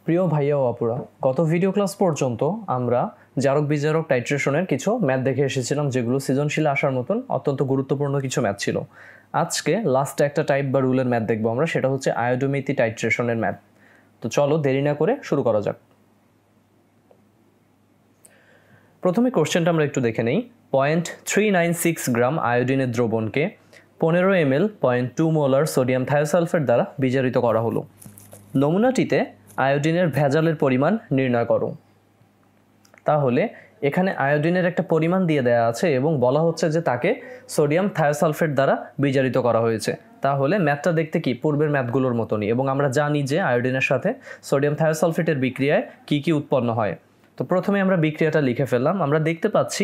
প্রিয় ভাইয়া ও আপুরা, গত ভিডিও ক্লাস পর্যন্ত আমরা জারক বিজারক টাইট্রেশনের কিছু ম্যাথ দেখে এসেছিলাম, যেগুলো সৃজনশীলে আসার মতন অত্যন্ত গুরুত্বপূর্ণ কিছু ম্যাথ ছিল। আজকে লাস্টে একটা টাইপ বা রুলের ম্যাথ দেখবো আমরা, সেটা হচ্ছে আয়োডোমিতি টাইট্রেশনের ম্যাথ। তো চলো দেরি না করে শুরু করা যাক। প্রথমে কোশ্চেনটা আমরা একটু দেখে নেই। 0.396 গ্রাম আয়োডিনের দ্রবণকে 15 ml 0.2 মোলার সোডিয়াম থায়োসালফেট দ্বারা বিজারিত করা হলো। নমুনাটিতে আয়োডিনের ভেজালের পরিমাণ নির্ণয় করো। তাহলে এখানে আয়োডিনের একটা পরিমাণ দিয়ে দেওয়া আছে এবং বলা হচ্ছে যে তাকে সোডিয়াম থায়োসালফেট দ্বারা বিজারিত করা হয়েছে। তাহলে ম্যাথটা দেখতে কি পূর্বের ম্যাথগুলোর মতনই, এবং আমরা জানি যে আয়োডিনের সাথে সোডিয়াম থায়োসালফেটের বিক্রিয়ায় কি কি উৎপন্ন হয়। তো প্রথমে আমরা বিক্রিয়াটা লিখে ফেললাম। আমরা দেখতে পাচ্ছি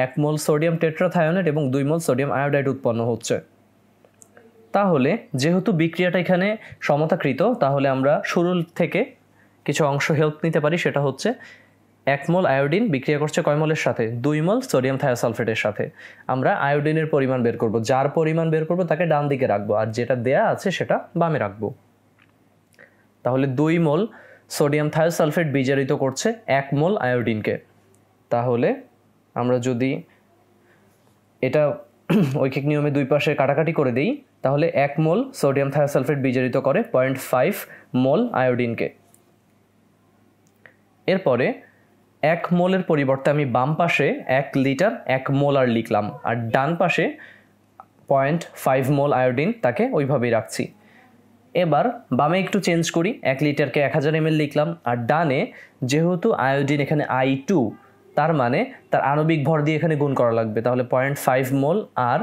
1 মোল সোডিয়াম টেট্রাথায়োনেট এবং 2 মোল সোডিয়াম আয়োডাইড উৎপন্ন হচ্ছে। তাহলে যেহেতু বিক্রিয়াটা এখানে সমতাকৃত, তাহলে আমরা শুরু থেকে কিছু অংশ হেল্প নিতে পারি। সেটা হচ্ছে 1 মোল আয়োডিন বিক্রিয়া করছে কয় মোলের সাথে? 2 মোল সোডিয়াম থায়োসালফেটের সাথে। আমরা আয়োডিনের পরিমাণ বের করব, যার পরিমাণ বের করব তাকে ডান দিকে রাখবো, আর যেটা দেয়া আছে সেটা বামে রাখবো। তাহলে 2 মোল সোডিয়াম থায়োসালফেট বিজারিত করছে 1 মোল আয়োডিনকে। তাহলে আমরা যদি এটা ঐকিক নিয়মে দুই পাশে কাটাকাটি করে দিই, তাহলে 1 মোল সোডিয়াম থায়োসালফেট বিজারিত করে 0.5 মোল আয়োডিনকে। এরপরে 1 মোলের পরিবর্তে আমি বাম পাশে 1 লিটার 1 মোলার লিখলাম, আর ডান পাশে 0.5 মোল আয়োডিন তাকে ওইভাবেই রাখছি। এবার বামে একটু চেঞ্জ করি, 1 লিটারকে 1000 ml লিখলাম, আর ডানে যেহেতু আয়োডিন এখানে I2, তার মানে তার আণবিক ভর দিয়ে এখানে গুণ করা লাগবে। তাহলে 0.5 মোল, আর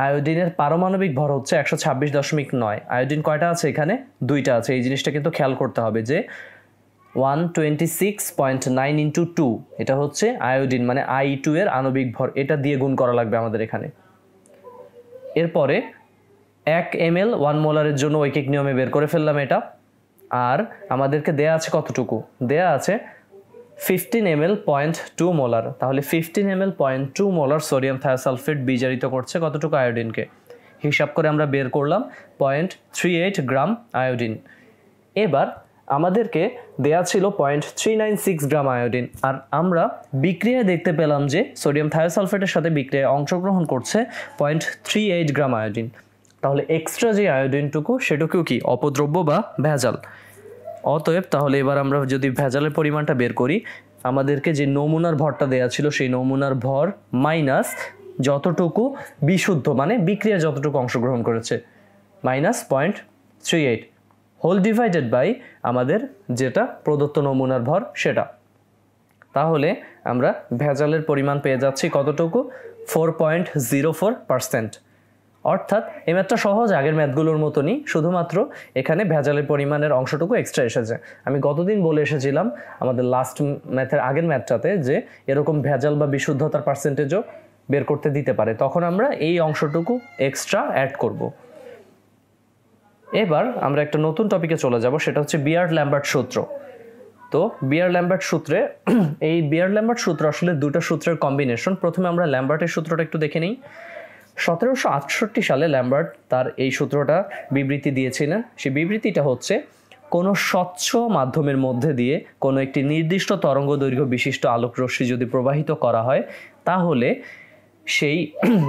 আয়োডিনের পারমাণবিক ভর হচ্ছে 126.9। আয়োডিন কয়টা আছে এখানে? 2টা আছে। এই জিনিসটা কিন্তু খেয়াল করতে হবে যে 126.9 × 2, এটা হচ্ছে আয়োডিন মানে I2 এর আণবিক ভর, এটা দিয়ে গুণ করা লাগবে আমাদের এখানে। এরপরে 1 ml 1 মোলারের জন্য ঐকিক নিয়মে বের করে ফেললাম এটা। আর আমাদেরকে দেয়া আছে কতটুকু? দেয়া আছে 15 ml 0.2 মোলার। তাহলে 15 ml 0.2 মোলার সোডিয়াম থায়োসালফেট বিজারিত করছে কতটুকু আয়োডিনকে? হিসাব করে আমরা বের করলাম 0.38 গ্রাম আয়োডিন। এবার আমাদেরকে দেয়া ছিল 0.396 গ্রাম আয়োডিন, আর আমরা বিক্রিয়ায় দেখতে পেলাম যে সোডিয়াম থায়োসালফেটের সাথে বিক্রিয়ায় অংশগ্রহণ করছে 0.38 গ্রাম আয়োডিন। তাহলে এক্সট্রা যে আয়োডিনটুকু সেটুকু কি অপদ্রব্য বা ভেজাল। অতএব তাহলে এবার আমরা যদি ভেজালের পরিমাণটা বের করি, আমাদেরকে যে নমুনার ভরটা দেওয়া ছিল সেই নমুনার ভর মাইনাস যতটুকু বিশুদ্ধ মানে বিক্রিয়া যতটুকু অংশগ্রহণ করেছে মাইনাস 0.38 হোল ডিভাইডেড বাই আমাদের যেটা প্রদত্ত নমুনার ভর সেটা। তাহলে আমরা ভেজালের পরিমাণ পেয়ে যাচ্ছি কতটুকু? 4.04%। অর্থাৎ এই ম্যাথটা সহজ, আগের ম্যাথগুলোর মতনই, শুধুমাত্র এখানে ভেজালের পরিমাণের অংশটুকু এক্সট্রা এসেছে। আমি গতদিন বলে এসেছিলাম আমাদের লাস্ট ম্যাথের আগের ম্যাথটাতে যে এরকম ভেজাল বা বিশুদ্ধতার পার্সেন্টেজও বের করতে দিতে পারে, তখন আমরা এই অংশটুকু এক্সট্রা অ্যাড করব। এবার আমরা একটা নতুন টপিকে চলে যাব, সেটা হচ্ছে বিয়ার-ল্যাম্বার্ট সূত্র। তো বিয়ার-ল্যাম্বার্ট সূত্রে এই বিয়ার-ল্যাম্বার্ট সূত্র আসলে দুটো সূত্রের কম্বিনেশন। প্রথমে আমরা ল্যাম্বার্টের সূত্রটা একটু দেখে নিই। 1768 সালে ল্যাম্বার্ট তার এই সূত্রটা বিবৃতি দিয়েছিলেন। সেই বিবৃতিটা হচ্ছে, কোনো স্বচ্ছ মাধ্যমের মধ্যে দিয়ে কোনো একটি নির্দিষ্ট তরঙ্গ দৈর্ঘ্য বিশিষ্ট আলোক রশ্মি যদি প্রবাহিত করা হয়, তাহলে সেই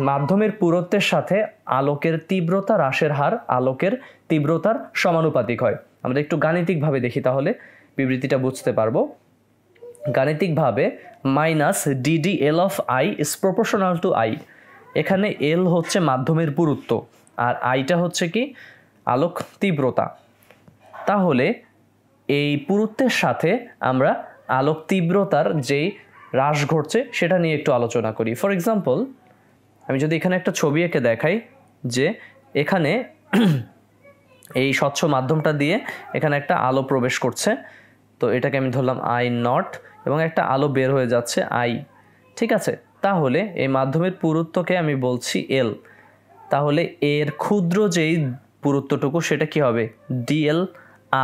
মাধ্যমের পুরুত্বের সাথে আলোকের তীব্রতা হ্রাসের হার আলোকের তীব্রতার সমানুপাতিক হয়। আমরা একটু গাণিতিকভাবে দেখি, তাহলে বিবৃতিটা বুঝতে পারবো। গাণিতিকভাবে -ddL of I is proportional to I। এখানে এল হচ্ছে মাধ্যমের পুরুত্ব, আর আইটা হচ্ছে কি আলোক তীব্রতা। তাহলে এই পুরুত্বের সাথে আমরা আলোক তীব্রতার যেই হ্রাস ঘটছে সেটা নিয়ে একটু আলোচনা করি। ফর এক্সাম্পল, আমি যদি এখানে একটা ছবি এঁকে দেখাই যে এখানে এই স্বচ্ছ মাধ্যমটা দিয়ে এখানে একটা আলো প্রবেশ করছে, তো এটাকে আমি ধরলাম I0 এবং একটা আলো বের হয়ে যাচ্ছে I, ঠিক আছে। তাহলে এই মাধ্যমের পুরুত্বকে আমি বলছি এল। তাহলে এর ক্ষুদ্র যেই পুরুত্বটুকু সেটা কি হবে? ডিএল।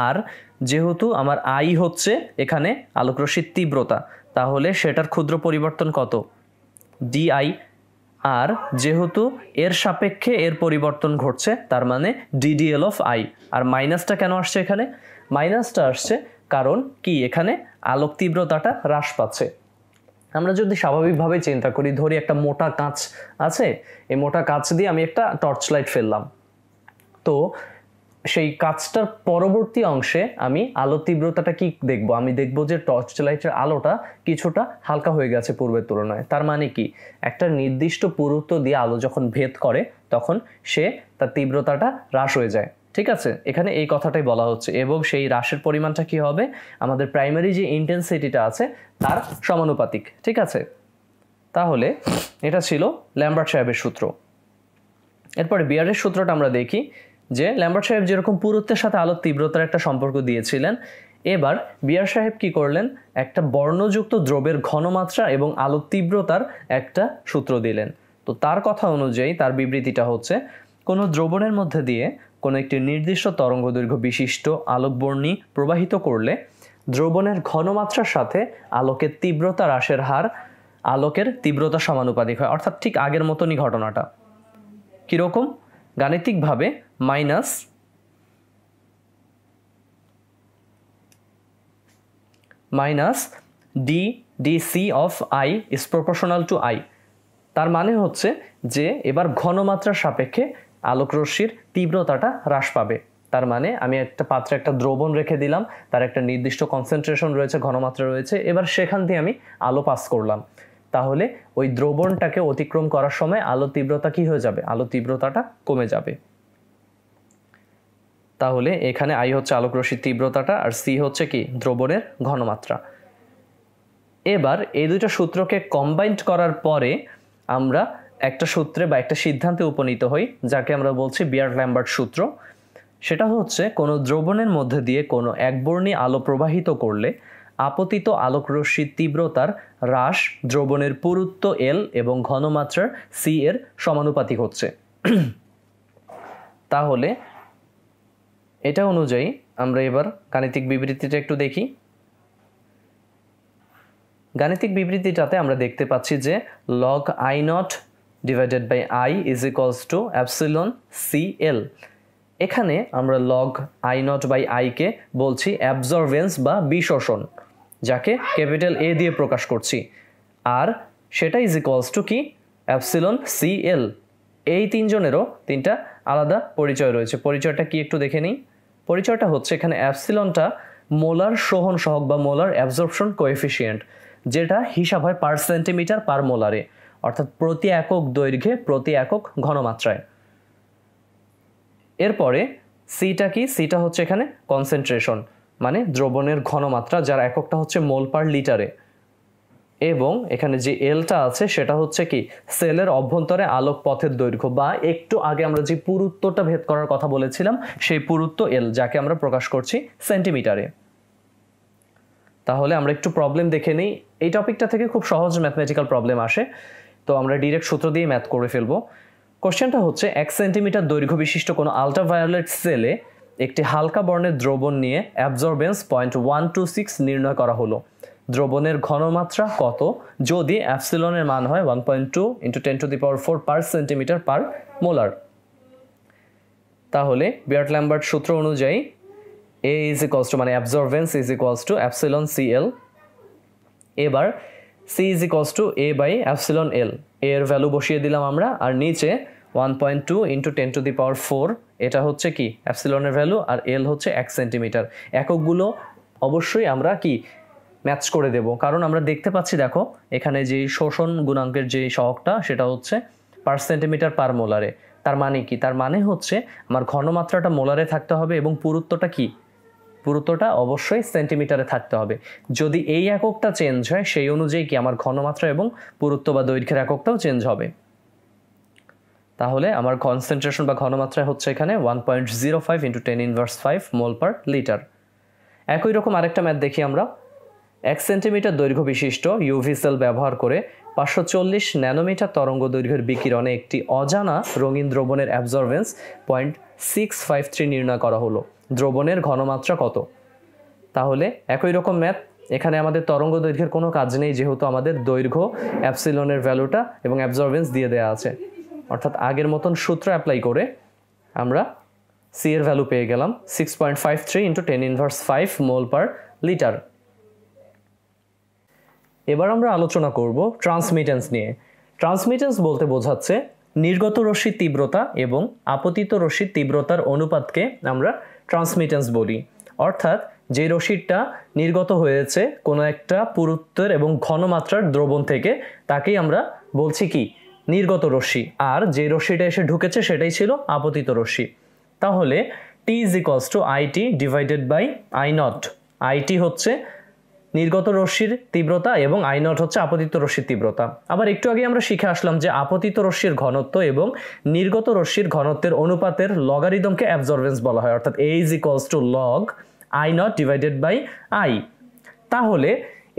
আর যেহেতু আমার আই হচ্ছে এখানে আলোকরশ্মির তীব্রতা, তাহলে সেটার ক্ষুদ্র পরিবর্তন কত? ডিআই। আর যেহেতু এর সাপেক্ষে এর পরিবর্তন ঘটছে, তার মানে ডিডিএল অফ আই। আর মাইনাসটা কেন আসছে এখানে? মাইনাসটা আসছে কারণ কি এখানে আলোক তীব্রতাটা হ্রাস পাচ্ছে। আমরা যদি স্বাভাবিকভাবে চিন্তা করি, ধরি একটা মোটা কাঁচ আছে, এই মোটা কাঁচ দিয়ে আমি একটা টর্চ লাইট ফেললাম, তো সেই কাঁচটার পরবর্তী অংশে আমি আলো তীব্রতাটা কি দেখব? আমি দেখব যে টর্চ লাইটের আলোটা কিছুটা হালকা হয়ে গেছে পূর্বের তুলনায়। তার মানে কি একটা নির্দিষ্ট পুরুত্ব দিয়ে আলো যখন ভেদ করে তখন তার তীব্রতাটা হ্রাস হয়ে যায়। ঠিক আছে, এখানে এই কথাটাই বলা হচ্ছে, এবং সেই হ্রাসের পরিমাণটা কি হবে? আমাদের প্রাইমারি যে ইন্টেন্সিটিটা আছে তার সমানুপাতিক। ঠিক আছে, তাহলে এটা ছিল ল্যাম্বার্ট সাহেবের সূত্র। এরপরে বিয়ারের সূত্রটা আমরা দেখি যে ল্যাম্বার্ট সাহেব যেরকম পুরুত্বের সাথে আলোর তীব্রতার একটা সম্পর্ক দিয়েছিলেন, এবার বিয়ার সাহেব কি করলেন? একটা বর্ণযুক্ত দ্রবের ঘনমাত্রা এবং আলোর তীব্রতার একটা সূত্র দিলেন। তো তার কথা অনুযায়ী তার বিবৃতিটা হচ্ছে, কোনো দ্রবণের মধ্যে দিয়ে কোনো একটি নির্দিষ্ট তরঙ্গদৈর্ঘ্য বিশিষ্ট আলোকবর্ণী প্রবাহিত করলে দ্রবণের ঘনমাত্রার সাথে আলোকের তীব্রতা হ্রাসের হার আলোকের তীব্রতা সমানুপাতিক হয়। অর্থাৎ ঠিক আগের মতনই ঘটনাটা। কীরকম? গাণিতিকভাবে minus dc of i is proportional to i। তার মানে হচ্ছে যে এবার ঘনমাত্রার সাপেক্ষে আলোকরশ্মির তীব্রতাটা হ্রাস পাবে। তার মানে আমি একটা পাত্রে একটা দ্রবণ রেখে দিলাম, তার একটা নির্দিষ্ট কনসেন্ট্রেশন রয়েছে, ঘনমাত্রা রয়েছে, এবার সেখান দিয়ে আমি আলো পাস করলাম, তাহলে ওই দ্রবণটাকে অতিক্রম করার সময় আলো তীব্রতা কি হয়ে যাবে? আলো তীব্রতাটা কমে যাবে। তাহলে এখানে আই হচ্ছে আলোকরশ্মির তীব্রতাটা, আর সি হচ্ছে কি? দ্রবণের ঘনমাত্রা। এবার এই দুটো সূত্রকে কম্বাইন্ড করার পরে আমরা একটা সূত্রে বা একটা সিদ্ধান্তে উপনীত হই, যাকে আমরা বলছি বিয়ার-ল্যাম্বার্ট সূত্র। সেটা হচ্ছে কোনো দ্রবণের মধ্যে দিয়ে কোনো একবর্ণী আলো প্রবাহিত করলে আপতিত আলোকরশ্মির তীব্রতার হ্রাস দ্রবণের পুরুত্ব এল এবং ঘনমাত্রার সি এর সমানুপাতিক হচ্ছে। তাহলে এটা অনুযায়ী আমরা এবার গাণিতিক বিবৃতিটা একটু দেখি। গাণিতিক বিবৃতিটাতে আমরা দেখতে পাচ্ছি যে log I not divided by I is equals to epsilon CL। এখানে আমরা log I not by I কে বলছি অ্যাবজর্বেন্স বা বিশোষণ, যাকে ক্যাপিটাল A দিয়ে প্রকাশ করছি, আর সেটা ইজ ইকুয়ালস টু কি? Epsilon CL। এই তিনজনেরও তিনটা আলাদা পরিচয় রয়েছে। পরিচয়টা কি একটু দেখে নিই। পরিচয়টা হচ্ছে, এখানে অ্যাপসিলনটা মোলার শোষণ সহগ বা মোলার অ্যাবজর্পশন কোএফিসিয়েন্ট, যেটা হিসাব হয় পার সেন্টিমিটার পার মোলারে, অর্থাৎ প্রতি একক দৈর্ঘ্যে প্রতি একক ঘনমাত্রায়। এরপরে সিটা কি? সিটা হচ্ছে এখানে কনসেন্ট্রেশন, মানে দ্রবণের ঘনমাত্রা, যার এককটা হচ্ছে মোল পার লিটারে। এবং এখানে যে এলটা আছে সেটা হচ্ছে কি? সেলের অভ্যন্তরে আলোক পথের দৈর্ঘ্য, বা একটু আগে আমরা যে পুরুত্বটা ভেদ করার কথা বলেছিলাম সেই পুরুত্ব এল, যাকে আমরা প্রকাশ করছি সেন্টিমিটারে। তাহলে আমরা একটু প্রবলেম দেখে নিই। এই টপিকটা থেকে খুব সহজ ম্যাথমেটিক্যাল প্রবলেম আসে, তো আমরা ডিরেক্ট সূত্র দিয়ে ম্যাথ করে ফেলবো। কোশ্চেনটা হচ্ছে 1 সেন্টিমিটার দৈর্ঘ্য বিশিষ্ট কোনো আল্ট্রাভায়োলেট সেলে একটি হালকা বর্ণের দ্রবণ নিয়ে অ্যাবজর্বেন্স 0.126 নির্ণয় করা হলো। দ্রবণের ঘনমাত্রা কত যদি অ্যাপসিলনের মান হয় 1.2 × 10⁴ পার সেন্টিমিটার পার মোলার? তাহলে বিয়ার-ল্যাম্বার্ট সূত্র অনুযায়ী A ইজ ইকুয়ালস টু, মানে absorbance is equals to epsilon CL। এবার C is equals to A by epsilon L। এর ভ্যালু বসিয়ে দিলাম আমরা, আর নিচে 1.2 × 10⁴, এটা হচ্ছে কি? অ্যাপসিলনের ভ্যালু, আর L হচ্ছে 1 সেন্টিমিটার। এককগুলো অবশ্যই আমরা কি ম্যাচ করে দেব, কারণ আমরা দেখতে পাচ্ছি, দেখো এখানে যে শোষণ গুণাঙ্কের যে সহগটা সেটা হচ্ছে পার সেন্টিমিটার পার মোলারে। তার মানে কি? তার মানে হচ্ছে আমার ঘনমাত্রাটা মোলারে থাকতে হবে এবং পুরুত্বটা কি? পুরুত্বটা অবশ্যই সেন্টিমিটারে থাকতে হবে। যদি এই এককটা চেঞ্জ হয় সেই অনুযায়ী কি আমার ঘনমাত্রা এবং পুরুত্ব বা দৈর্ঘ্যের এককটাও চেঞ্জ হবে। তাহলে আমার কনসেন্ট্রেশন বা ঘনমাত্রা হচ্ছে এখানে 1.05 × 10⁵ মোল পার লিটার। একই রকম আরেকটা ম্যাথ দেখি আমরা। 1 সেন্টিমিটার দৈর্ঘ্য বিশিষ্ট ইউভি সেল ব্যবহার করে 540 ন্যানোমিটার তরঙ্গ দৈর্ঘ্যের বিকিরণে একটি অজানা রঙিন দ্রবণের অ্যাবজর্বেন্স 0.653 নির্ণয় করা হলো। দ্রবণের ঘনমাত্রা কত? তাহলে একই রকম ম্যাথ, এখানে আমাদের তরঙ্গ দৈর্ঘ্যের কোনো কাজ নেই, যেহেতু আমাদের দৈর্ঘ্য, অ্যাপসিলনের ভ্যালুটা এবং অ্যাবজর্বেন্স দিয়ে দেওয়া আছে। অর্থাৎ আগের মতন সূত্র অ্যাপ্লাই করে আমরা সি এর ভ্যালু পেয়ে গেলাম 6.53 × 10⁵ মোল পার লিটার। এবার আমরা আলোচনা করব ট্রান্সমিটেন্স নিয়ে। ট্রান্সমিটেন্স বলতে বোঝাচ্ছে নির্গত রশ্মির তীব্রতা এবং আপতিত রশ্মির তীব্রতার অনুপাতকে আমরা ট্রান্সমিটেন্স বলি। অর্থাৎ যে রশ্মিটা নির্গত হয়েছে কোনো একটা পুরুত্বের এবং ঘনমাত্রার দ্রবণ থেকে তাকেই আমরা বলছি কি নির্গত রশ্মি, আর যে রশ্মিটা এসে ঢুকেছে সেটাই ছিল আপতিত রশ্মি। তাহলে T is equals to IT divided by I0। IT হচ্ছে নির্গত রশ্মির তীব্রতা এবং I0 হচ্ছে আপতিত রশ্মির তীব্রতা। আবার একটু আগে আমরা শিখে আসলাম যে আপতিত রশ্মির ঘনত্ব এবং নির্গত রশ্মির ঘনত্বের অনুপাতের লগারিদমকে অ্যাবজর্বেন্স বলা হয়, অর্থাৎ A is equals to log I0 divided by I। তাহলে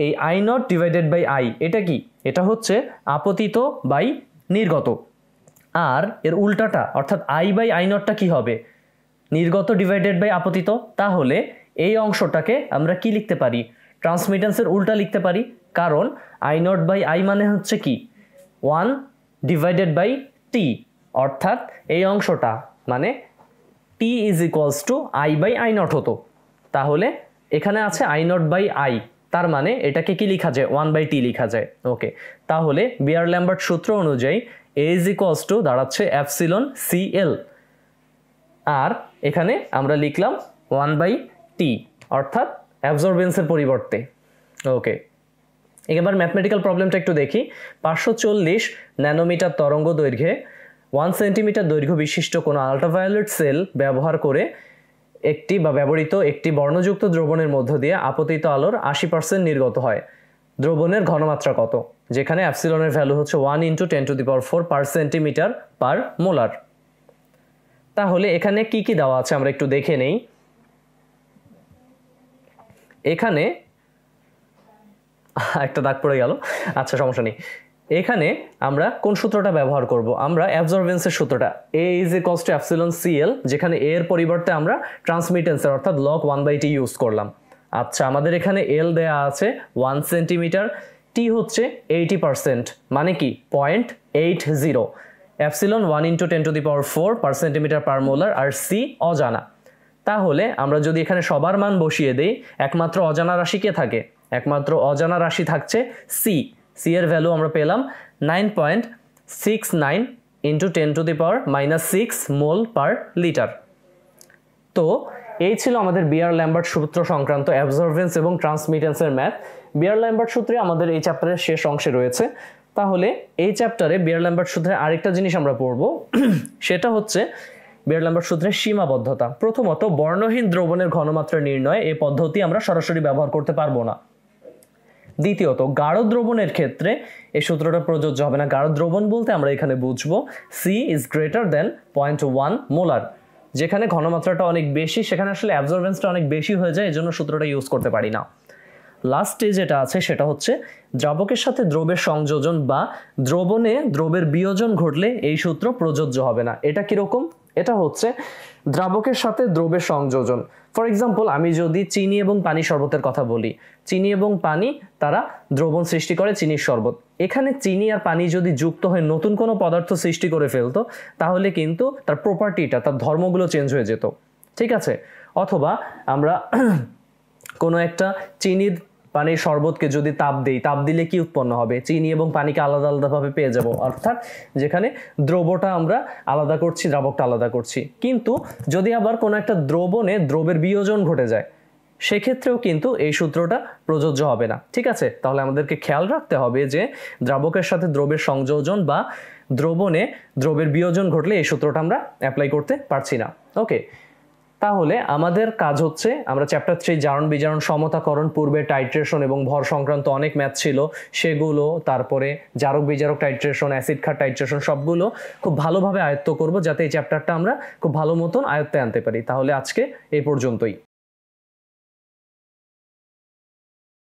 এই I0 ডিভাইডেড বাই I এটা কি? এটা হচ্ছে আপতিত বাই নির্গত। আর এর উল্টাটা অর্থাৎ I বাই I0টা কি হবে? নির্গত ডিভাইডেড বাই আপতিত। তাহলে এই অংশটাকে আমরা কি লিখতে পারি? ট্রান্সমিটেন্সের উল্টা লিখতে পারি, কারণ I0 বাই I মানে হচ্ছে কি 1 ডিভাইডেড বাই T, অর্থাৎ এই অংশটা মানে T is equals to I by I0 হতো। তাহলে এখানে আছে I0 বাই I, তার মানে এটাকে কি লেখা যায়? 1 বাই T লেখা যায়। ওকে, তাহলে বিয়ার-ল্যাম্বার্ট সূত্র অনুযায়ী A ইজ ইকুয়ালস টু দাঁড়াচ্ছে এপসিলন CL, আর এখানে আমরা লিখলাম 1 বাই T, অর্থাৎ অ্যাবজর্বেন্সের পরিবর্তে। ওকে, এবার ম্যাথমেটিক্যাল প্রবলেমটা একটু দেখি। 540 ন্যানোমিটার তরঙ্গ দৈর্ঘ্যে 1 সেন্টিমিটার দৈর্ঘ্য বিশিষ্ট কোনো আল্ট্রাভায়োলেট সেল ব্যবহার করে একটি বা ব্যবহৃত একটি বর্ণযুক্ত দ্রবণের মধ্য দিয়ে আপতিত আলোর 80% নির্গত হয়। দ্রবণের ঘনমাত্রা কত? যেখানে অ্যাপসিলনের ভ্যালু হচ্ছে 1 × 10⁴ পার সেন্টিমিটার পার মোলার। তাহলে এখানে কি কি দেওয়া আছে আমরা একটু দেখে নেই। এখানে একটা দাগ পড়ে গেল, আচ্ছা সমস্যা নেই। এখানে আমরা কোন সূত্রটা ব্যবহার করব? আমরা অ্যাবজর্বেন্সের সূত্রটা A is equals to epsilon CL, যেখানে A এর পরিবর্তে আমরা ট্রান্সমিটেন্সের অর্থাৎ লগ 1 বাই T ইউজ করলাম। আচ্ছা, আমাদের এখানে L দেয়া আছে 1 সেন্টিমিটার, T হচ্ছে 80%, মানে কি 0.80, epsilon 1 × 10⁴ per centimetre per molar, আর C অজানা। তাহলে আমরা যদি এখানে সবার মান বসিয়ে দেই, একমাত্র অজানা রাশি কে থাকে? একমাত্র অজানা রাশি থাকছে C। C এর ভ্যালু আমরা পেলাম 9.69 × 10⁻⁻6 মোল পার লিটার। তো এই ছিল আমাদের বিয়ার-ল্যাম্বার্ট সূত্র সংক্রান্ত অ্যাবজর্বেন্স এবং ট্রান্সমিটেন্সের ম্যাথ। বিয়ার-ল্যাম্বার্ট সূত্রে আমাদের এই চ্যাপ্টারের শেষ অংশে রয়েছে। তাহলে এই চ্যাপ্টারে বিয়ার-ল্যাম্বার্ট সূত্রে আরেকটা জিনিস আমরা পড়ব, সেটা হচ্ছে বিয়ার-ল্যাম্বার্ট সূত্রের সীমাবদ্ধতা। প্রথমত, বর্ণহীন দ্রবণের ঘনমাত্রা নির্ণয় এই পদ্ধতি আমরা সরাসরি ব্যবহার করতে পারবো না। দ্বিতীয়ত, গাঢ় দ্রবণের ক্ষেত্রে এই সূত্রটা প্রযোজ্য হবে না। গাঢ় দ্রবণ বলতে আমরা এখানে বুঝবো C is greater than 0.1 molar. যেখানে ঘনমাত্রাটা অনেক বেশি সেখানে আসলে অ্যাবজর্বেন্সটা অনেক বেশি হয়ে যায়, এজন্য সূত্রটা ইউজ করতে পারি না। লাস্টে যেটা আছে সেটা হচ্ছে দ্রাবকের সাথে দ্রবের সংযোজন বা দ্রবণে দ্রবের বিয়োজন ঘটলে এই সূত্র প্রযোজ্য হবে না। এটা কিরকম? এটা হচ্ছে দ্রাবকের সাথে দ্রবের সংযোজন। ফর এক্সাম্পল, আমি যদি চিনি এবং পানি শরবতের কথা বলি, চিনি এবং পানি তারা দ্রবণ সৃষ্টি করে চিনির শরবত। এখানে চিনি আর পানি যদি যুক্ত হয়ে নতুন কোনো পদার্থ সৃষ্টি করে ফেলতো, তাহলে কিন্তু তার প্রপার্টিটা, তার ধর্মগুলো চেঞ্জ হয়ে যেত। ঠিক আছে? অথবা আমরা কোনো একটা চিনির পানির শরবতকে যদি তাপ দিই, তাপ দিলে কি উৎপন্ন হবে? চিনি এবং পানিকে আলাদা আলাদাভাবে পেয়ে যাব, অর্থাৎ যেখানে দ্রবটা আমরা আলাদা করছি, দ্রাবকটা আলাদা করছি। কিন্তু যদি আবার কোনো একটা দ্রবণে দ্রবের বিয়োজন ঘটে যায়, সেক্ষেত্রেও কিন্তু এই সূত্রটা প্রযোজ্য হবে না। ঠিক আছে? তাহলে আমাদেরকে খেয়াল রাখতে হবে যে দ্রাবকের সাথে দ্রবের সংযোজন বা দ্রবণে দ্রবের বিয়োজন ঘটলে এই সূত্রটা আমরা অ্যাপ্লাই করতে পারছি না। ওকে, তাহলে আমাদের কাজ হচ্ছে, আমরা চ্যাপ্টার 3 জারণ বিজারণ সমতাকরণ, পূর্বে টাইট্রেশন এবং ভর সংক্রান্ত অনেক ম্যাথ ছিল সেগুলো, তারপরে জারক বিজারক টাইট্রেশন, অ্যাসিড ক্ষার টাইট্রেশন, সবগুলো খুব ভালোভাবে আয়ত্ত করব, যাতে এই চ্যাপ্টারটা আমরা খুব ভালো মতন আয়ত্তে আনতে পারি। তাহলে আজকে এই পর্যন্তই।